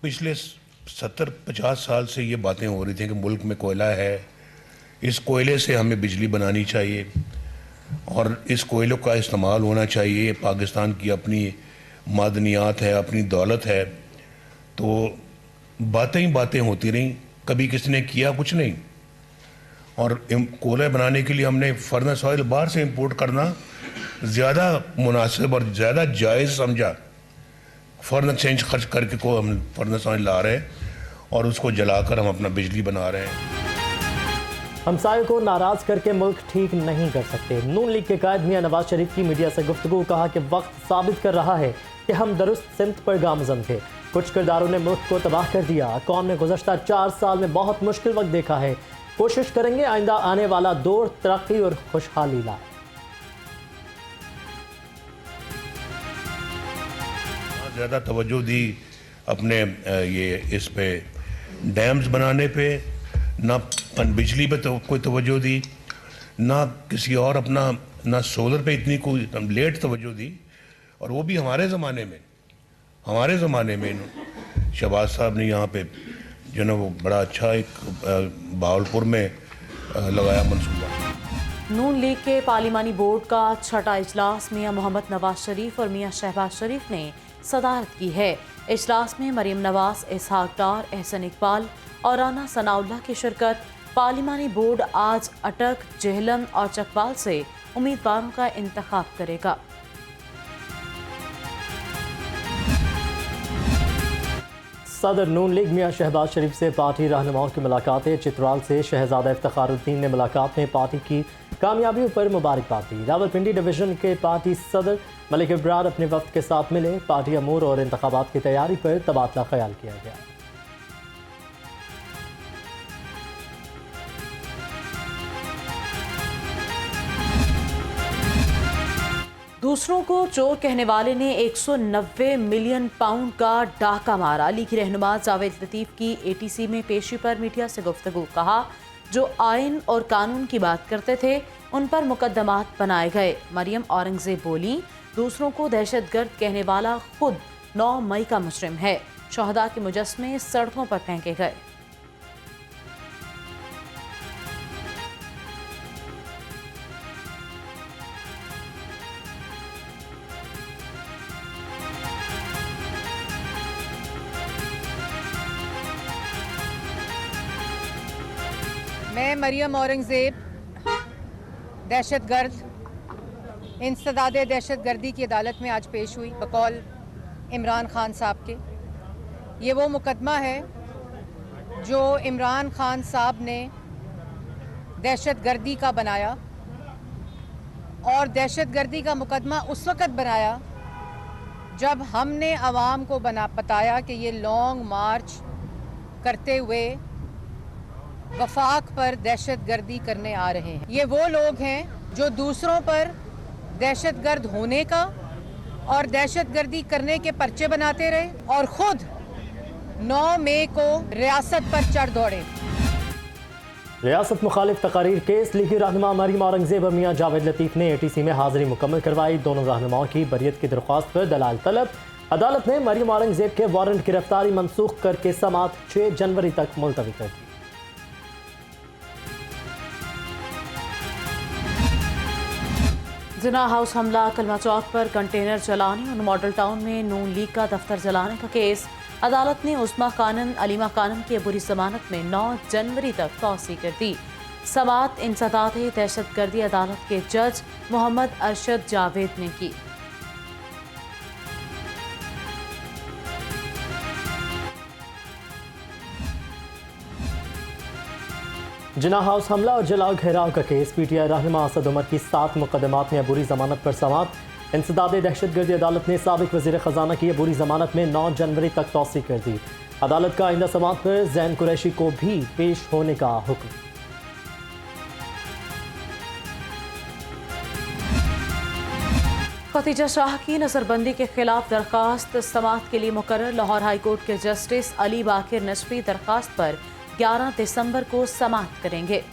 पिछले 70-50 साल से ये बातें हो रही थी कि मुल्क में कोयला है, इस कोयले से हमें बिजली बनानी चाहिए और इस कोयले का इस्तेमाल होना चाहिए। पाकिस्तान की अपनी मादनियात है, अपनी दौलत है। तो बातें ही बातें होती रहीं, कभी किसी ने किया कुछ नहीं। और कोयला बनाने के लिए हमने फर्नेस ऑयल बाहर से इंपोर्ट करना ज़्यादा मुनासिब और ज़्यादा जायज़ समझा। फॉरेन एक्सचेंज खर्च करके को हम फर्नेस ऑयल ला रहे हैं और उसको जलाकर हम अपना बिजली बना रहे हैं। हमसायों को नाराज करके मुल्क ठीक नहीं कर सकते। नून लीग के कायद मियां नवाज शरीफ की मीडिया से गुफ्तगू, कहा कि वक्त साबित कर रहा है कि हम दुरुस्त सिमत पर गामजन थे। कुछ किरदारों ने मुल्क को तबाह कर दिया। कौम ने गुज़श्ता 4 साल में बहुत मुश्किल वक्त देखा है। कोशिश करेंगे आइंदा आने वाला दौर तरक्की और खुशहाली लाए। ज़्यादा तवज्जो दी अपने ये इस पे डैम्स बनाने पे, ना बिजली पे तो कोई तवज्जो दी, ना किसी और अपना, ना सोलर पे इतनी कोई लेट तवज्जो दी। और वो भी हमारे ज़माने में शहबाज साहब ने यहाँ पे जो ना वो बड़ा अच्छा एक बावलपुर में लगाया मंसूबा। नून लीग के पार्लिमानी बोर्ड का छठा इजलास मियां मोहम्मद नवाज शरीफ और मियां शहबाज शरीफ ने सदारत की है। इजलास में मरीम नवाज, इसहाक डार, एहसन इकबाल और राना सनाउल्लाह की शिरकत। पार्लिमानी बोर्ड आज अटक, जेहलम और चकवाल से उम्मीदवारों का इंतखाब करेगा। सदर नून लीग मियां शहबाज शरीफ से पार्टी रहनुमाओं की मुलाकातें। चित्राल से शहजादा इफ्तिखारुद्दीन ने मुलाकात में पार्टी की कामयाबियों पर मुबारकबाद दी। रावलपिंडी डिवीजन के पार्टी सदर मलिक इब्रार अपने वक्त के साथ मिले। पार्टी अमूर और इंतखाबात की तैयारी पर तबादला ख्याल किया गया। दूसरों को चोर कहने वाले ने 190 मिलियन पाउंड का डाका मारा। लीगी रहनुमा जावेद लतीफ़ की एटीसी में पेशी पर मीडिया से गुफ्तगू, कहा जो आइन और कानून की बात करते थे उन पर मुकदमात बनाए गए। मरियम औरंगजेब बोली, दूसरों को दहशतगर्द कहने वाला खुद 9 मई का मुजरिम है। शहदा के मुजस्मे सड़कों पर फेंके गए। मैं मरियम औरंगजेब दहशतगर्द इंसदाद दहशतगर्दी की अदालत में आज पेश हुई बकौल इमरान खान साहब के। ये वो मुकदमा है जो इमरान खान साहब ने दहशतगर्दी का बनाया, और दहशतगर्दी का मुकदमा उस वक़्त बनाया जब हमने आवाम को बताया कि ये लॉन्ग मार्च करते हुए वफाक पर दहशतगर्दी करने आ रहे हैं। ये वो लोग हैं जो दूसरों पर दहशतगर्द होने का और दहशतगर्दी करने के पर्चे बनाते रहे और खुद 9 मई को रियासत पर चढ़ दौड़े। रियासत मुखालिफ तकारीर केस। लीगी रहनुमा मरीम औरंगजेब और मियां जावेद लतीफ़ ने एटीसी में हाजिरी मुकम्मल करवाई। दोनों रहनुमाओं की बरियत की दरख्वास्त पर दलाल तलब। अदालत ने मरीम औरंगजेब के वारंट गिरफ्तारी मनसूख करके समात 6 जनवरी तक मुलतवी कर दी। जिना हाउस हमला, कलमा चौक पर कंटेनर जलाने और मॉडल टाउन में नून लीग का दफ्तर जलाने का केस। अदालत ने उस्मा खानम, अलीमा खानम की अबूरी जमानत में 9 जनवरी तक तौसी कर दी। समात इंसदाद दहशतगर्दी अदालत के जज मोहम्मद अरशद जावेद ने की। जिना हाउस हमला और जलाओ घेराव का केस। पीटीआई रहनुमा असद उमर की 7 मुकदमात में अबूरी जमानत पर समात। इंसदाद दहशतगर्दी अदालत ने साबिक वज़ीर ख़जाना की अबूरी जमानत में 9 जनवरी तक तौसी कर दी। अदालत का आइंदा समात पर ज़ैन कुरैशी को भी पेश होने का हुक्म। खतीजा शाह की नजरबंदी के खिलाफ दरखास्त समात के लिए मुकर्रर। लाहौर हाई कोर्ट के जस्टिस अली बाकिर नसफी दरखास्त पर 11 दिसंबर को समात करेंगे।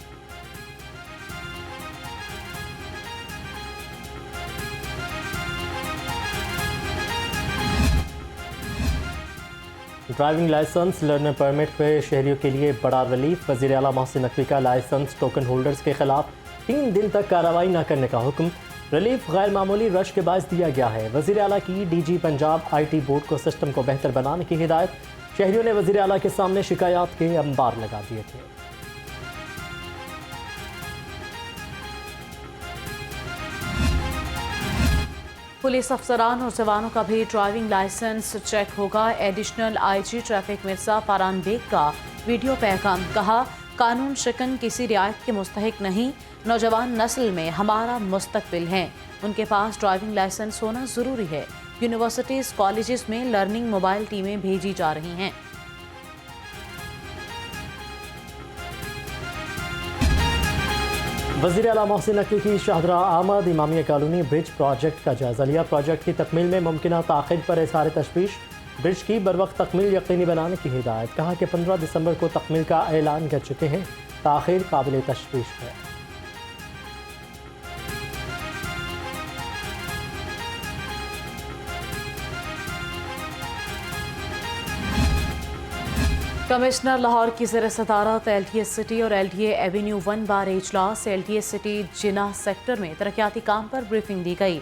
ड्राइविंग लाइसेंस लर्नर परमिट पे शहरियों के लिए बड़ा रिलीफ। वज़ीर आला मोहसिन नकवी का लाइसेंस टोकन होल्डर्स के खिलाफ 3 दिन तक कार्रवाई न करने का हुक्म। रिलीफ गैर मामूली रश के बायस दिया गया है। वज़ीर आला की DG पंजाब IT बोर्ड को सिस्टम को बेहतर बनाने की हिदायत। शहरियों ने वज़ीर आला के सामने शिकायत के अंबार लगा दिए थे। पुलिस अफसरान और जवानों का भी ड्राइविंग लाइसेंस चेक होगा। Additional IG traffic Mirza Farhan Baig का वीडियो पैगाम। कहा, कानून शिकन किसी रियायत के मुस्तहिक नहीं। नौजवान नस्ल में हमारा मुस्तकबिल है, उनके पास ड्राइविंग लाइसेंस होना ज़रूरी है। यूनिवर्सिटीज़ कॉलेजेस में लर्निंग मोबाइल टीमें भेजी जा रही हैं। वज़ीर आला मोहसिन नकवी की शाहदरा आमद। इमामिया कॉलोनी ब्रिज प्रोजेक्ट का जायजा लिया। प्रोजेक्ट की तकमील में मुमकिन ताख़ीर पर इज़हार तशवीश। ब्रिज की बरवक्त तकमील यकीनी बनाने की हिदायत। कहा कि 15 दिसंबर को तकमील का ऐलान कर चुके हैं, ताख़ीर काबिल तशवीश है। कमिश्नर लाहौर की ज़ेर सदारत LTA सिटी और LTA एवेन्यू 1 बार इजलास। LTA सिटी जिना सेक्टर में तरक्याती काम पर ब्रीफिंग दी गई।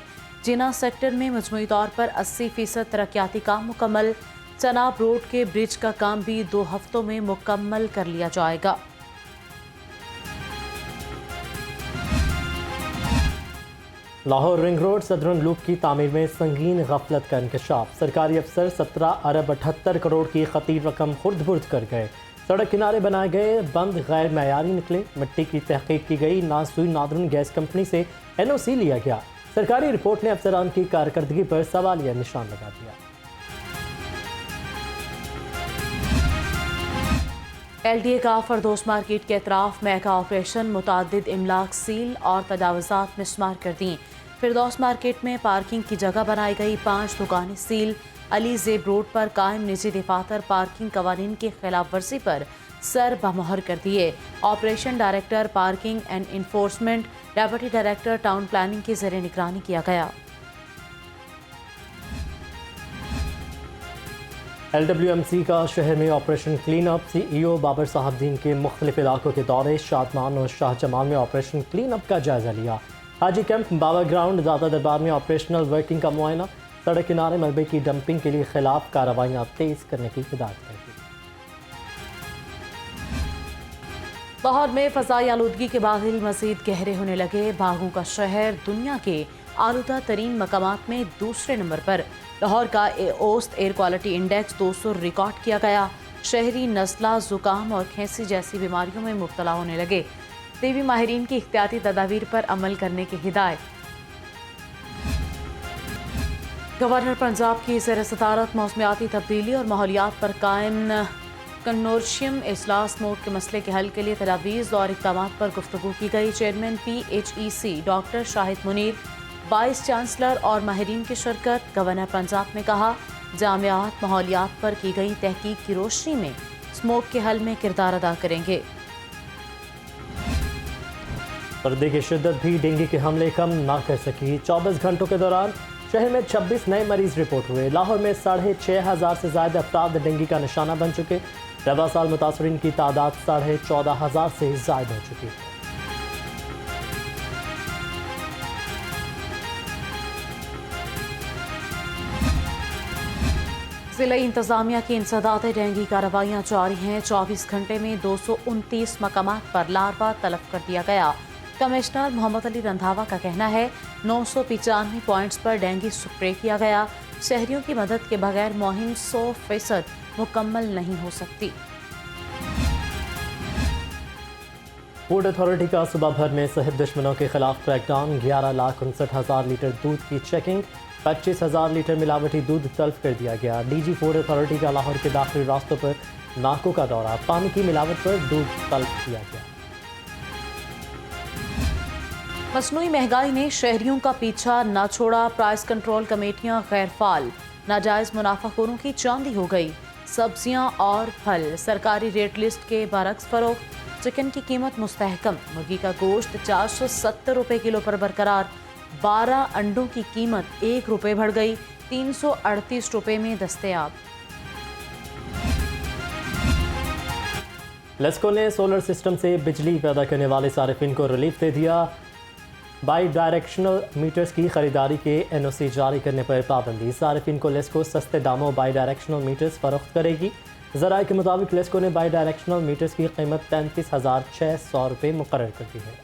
जिना सेक्टर में मजमूई तौर पर 80% तरक्याती काम मुकम्मल। चनाब रोड के ब्रिज का काम भी 2 हफ्तों में मुकम्मल कर लिया जाएगा। Lahore ring road southern loop की तामीर में संगीन गफलत का इंकशाफ। सरकारी अफसर 17 अरब 78 करोड़ की खतीर रकम खुर्द बुर्द कर गए। सड़क किनारे बनाए गए बंद गैर मयारी निकले। मिट्टी की तहकीक की गई। नासुई नादरुन गैस कंपनी से NOC लिया गया। सरकारी रिपोर्ट ने अफसरान की कारकर्दगी पर सवालिया निशान लगा दिया। LTA का फरदोस मार्केट के अतराफ मेगा ऑपरेशन। मुतादिद इमलाक सील और तजावुजात मिसमार कर दी। फिरदौस मार्केट में पार्किंग की जगह बनाई गई 5 दुकानें सील। अली जेब रोड पर कायम निजी दफातर पार्किंग कवानीन की खिलाफ वर्जी पर सर बमोहर कर दिए। Operation director parking and enforcement, deputy director town planning की ज़ेरे निगरानी किया गया। LWMC का शहर में operation clean up. CEO Babar Sahabdin के मुख्तलिफ इलाकों के दौरे। शादमान और शाह जमाल में ऑपरेशन क्लीन अप का जायजा लिया। हाजी कैंप, बाबा ग्राउंड, दादा दरबार में ऑपरेशनल वर्किंग का मुआयना। सड़क किनारे मलबे की डंपिंग के लिए खिलाफ कार्रवाइयाँ तेज करने की हिदायत कर दी। लाहौर में फ़ज़ाई आलूदगी के बादल मज़ीद गहरे होने लगे। बागों का शहर दुनिया के आलूदा तरीन मकामात में दूसरे नंबर पर। लाहौर का औसत एयर क्वालिटी इंडेक्स 200 रिकॉर्ड किया गया। शहरी नज़ला, ज़ुकाम और खांसी जैसी बीमारियों में मुब्तला होने लगे। तिबी माहिरीन की एहतियाती तदाबीर पर अमल करने की हिदायत। गवर्नर पंजाब की ज़ेर सदारत मौसमियाती तब्दीली और माहौलियात पर कायम कंसोर्शियम इजलास। स्मोक के मसले के हल के लिए तजावीज़ और इक़दामात पर गुफ्तगू की गई। Chairman PHEC doctor Shahid Munir, vice chancellor और माहिरीन की शिरकत। गवर्नर पंजाब ने कहा, जामियात माहौलियात पर की गई तहकीक की रोशनी में स्मोक के हल में किरदार अदा करेंगे। पर्दे की शिद्दत भी डेंगू के हमले कम ना कर सकी। 24 घंटों के दौरान शहर में 26 नए मरीज रिपोर्ट हुए। लाहौर में 6,500 से ज्यादा अफराद डेंगू का निशाना बन चुके। रबा साल मुतासरीन की तादाद 14,500 से ज्यादा हो चुकी है। ज़िला इंतज़ामिया की इंसदाद डेंगू कार्रवाइयाँ जारी हैं। 24 घंटे में 229 मकामात पर लार्वा तलब कर दिया गया। कमिश्नर मोहम्मद अली रंधावा का कहना है 995 पॉइंट्स पर डेंगू स्प्रे किया गया। शहरियों की मदद के बगैर मुहिम 100% मुकम्मल नहीं हो सकती। फूड अथॉरिटी का सुबह भर में सेहत दुश्मनों के खिलाफ क्रैकडाउन। 11,59,000 लीटर दूध की चेकिंग। 25,000 लीटर मिलावटी दूध तल्फ कर दिया गया। DG फूड अथॉरिटी का लाहौर के दाखिली रास्तों पर नाकों का दौरा। पानी की मिलावट पर दूध तल्फ किया गया। मसनूई महंगाई ने शहरियों का पीछा न छोड़ा। प्राइस कंट्रोल कमेटियां गैर फाल। नाजायज मुनाफाखोरों की चांदी हो गई। सब्जियां और फल सरकारी रेट लिस्ट के बरक्स फरोख्त। चिकन की कीमत मुस्तहकम। मुर्गी का गोश्त 470 रुपये किलो पर बरकरार। 12 अंडों की कीमत 1 रुपये बढ़ गई, 338 रुपये में दस्तयाब। لیسکو نے سولر سسٹم سے بجلی پیدا کرنے والے صارفین کو ریلیف دے دیا. بائی ڈائریکشنل میٹرز کی خریداری کے NOC جاری کرنے پر پابندی. صارفین کو لیسکو سستے داموں بائی ڈائریکشنل میٹرز فروخت کرے گی. ذرائع کے مطابق لیسکو نے بائی ڈائریکشنل میٹرز کی قیمت 33,600 روپے مقرر کر دی ہے.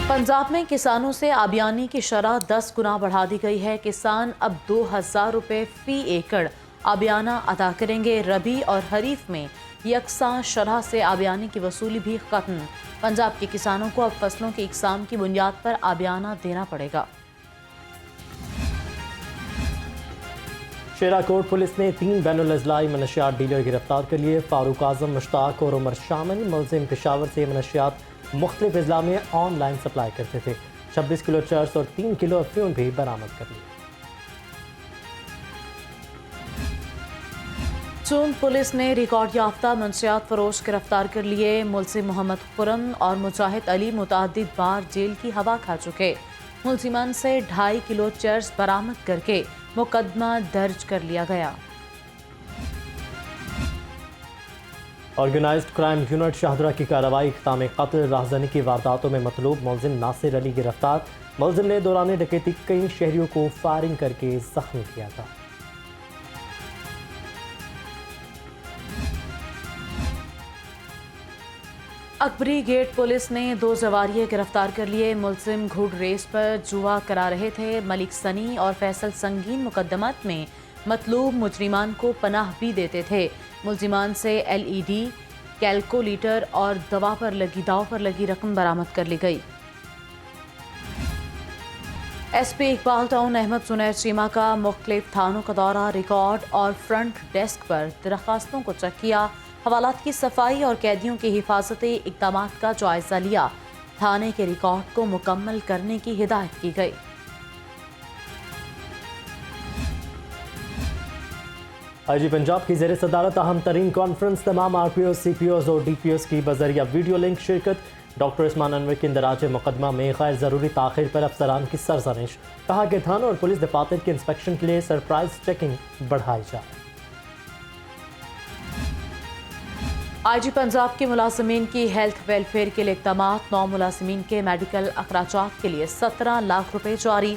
پنجاب میں کسانوں سے آبیانی کی شرح 10 گنا بڑھا دی گئی ہے. کسان اب 2,000 روپے فی ایکڑ آبیانہ ادا کریں گے. ربی اور خریف میں یکساں شرح سے آبیانی کی وصولی بھی ختم. پنجاب کے کسانوں کو اب فصلوں کی اقسام کی بنیاد پر آبیانہ دینا پڑے گا. شیرا کوٹ پولیس نے 3 بین الاضلاعی منشیات ڈیلر گرفتار کر لیے. فاروق اعظم، مشتاق اور عمر شامل ملزم پشاور سے منشیات مختلف اضلاع میں آن لائن سپلائی کرتے تھے. 26 کلو چرس اور 3 کلو افیون بھی برآمد کر لی. سونت پولیس نے ریکارڈ یافتہ منشیات فروش گرفتار کر لیے. ملزم محمد خرم اور مجاہد علی متعدد بار جیل کی ہوا کھا چکے. ملزمان سے 2.5 کلو چرس برآمد کر کے مقدمہ درج کر لیا گیا. آرگنائزڈ کرائم یونٹ شاہدرہ کی کارروائی. اقدام قتل راہزنی کی وارداتوں میں مطلوب ملزم ناصر علی گرفتار. ملزم نے دوران ڈکیتی کئی شہریوں کو فائرنگ کر کے زخمی کیا تھا. اکبری گیٹ پولیس نے 2 زواریے گرفتار کر لیے. ملزم گھڑ ریس پر جوا کرا رہے تھے. ملک سنی اور فیصل سنگین مقدمات میں مطلوب مجرمان کو پناہ بھی دیتے تھے. ملزمان سے LED کیلکولیٹر اور داؤ پر لگی رقم برآمد کر لی گئی. SP اقبال ٹاؤن احمد زنیر چیمہ کا مختلف تھانوں کا دورہ. ریکارڈ اور فرنٹ ڈیسک پر درخواستوں کو چیک کیا. حوالات کی صفائی اور قیدیوں کی حفاظتی اقدامات کا جائزہ لیا. تھانے کے ریکارڈ کو مکمل کرنے کی ہدایت کی گئی. IG پنجاب کی زیر صدارت اہم ترین کانفرنس. تمام RPOs CPOs اور DPOs کی بذریعہ ویڈیو لنک شرکت. ڈاکٹر عثمان انور کے اندراج مقدمہ میں غیر ضروری تاخیر پر افسران کی سرزنش. کہا کہ تھانوں اور پولیس دفاتر کے انسپیکشن کے لیے سرپرائز چیکنگ بڑھائی جائے. IG پنجاب کے ملازمین کی ہیلتھ ویلفیئر کے لیے اقدامات. 9 ملازمین کے میڈیکل اخراجات کے لیے 17 لاکھ روپے جاری.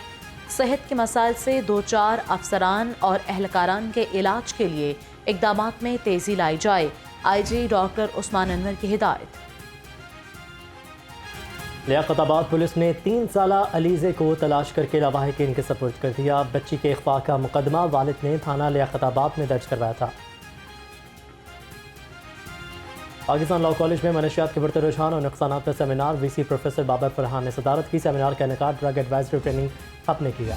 صحت کے مسائل سے 2-4 افسران اور اہلکاران کے علاج کے لیے اقدامات میں تیزی لائی جائے. IG ڈاکٹر عثمان انور کی ہدایت. لیاقت آباد پولیس نے 3 سالہ علیزے کو تلاش کر کے لواحقین کے سپرد کر دیا. بچی کے اغوا کا مقدمہ والد نے تھانہ لیاقت آباد میں درج کروایا تھا. پاکستان لاء کالج میں منشیات کے بڑھتے رجحان اور نقصانات پر seminar. VC professor Babar Farhan نے صدارت کی. سیمینار کا انعقاد ڈرگ ایڈوائزری ٹریننگ ہب نے کیا.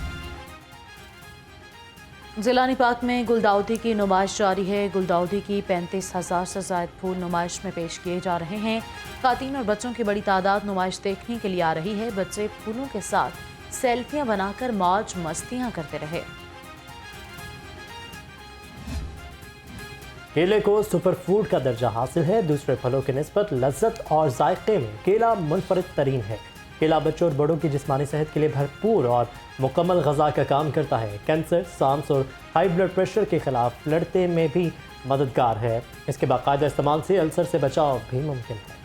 ضلع نیپاک میں گلداؤدی کی نمائش جاری ہے. گلداؤدی کی 35,000 سے زائد پھول نمائش میں پیش کیے جا رہے ہیں. خواتین اور بچوں کی بڑی تعداد نمائش دیکھنے کے لیے آ رہی ہے. بچے پھولوں کے ساتھ سیلفیاں بنا کر موج مستیاں کرتے رہے. کیلے کو سپر فوڈ کا درجہ حاصل ہے. دوسرے پھلوں کی نسبت لذت اور ذائقے میں کیلا منفرد ترین ہے. کیلا بچوں اور بڑوں کی جسمانی صحت کے لیے بھرپور اور مکمل غذا کا کام کرتا ہے. کینسر، سانس اور ہائی بلڈ پریشر کے خلاف لڑتے میں بھی مددگار ہے. اس کے باقاعدہ استعمال سے السر سے بچاؤ بھی ممکن ہے.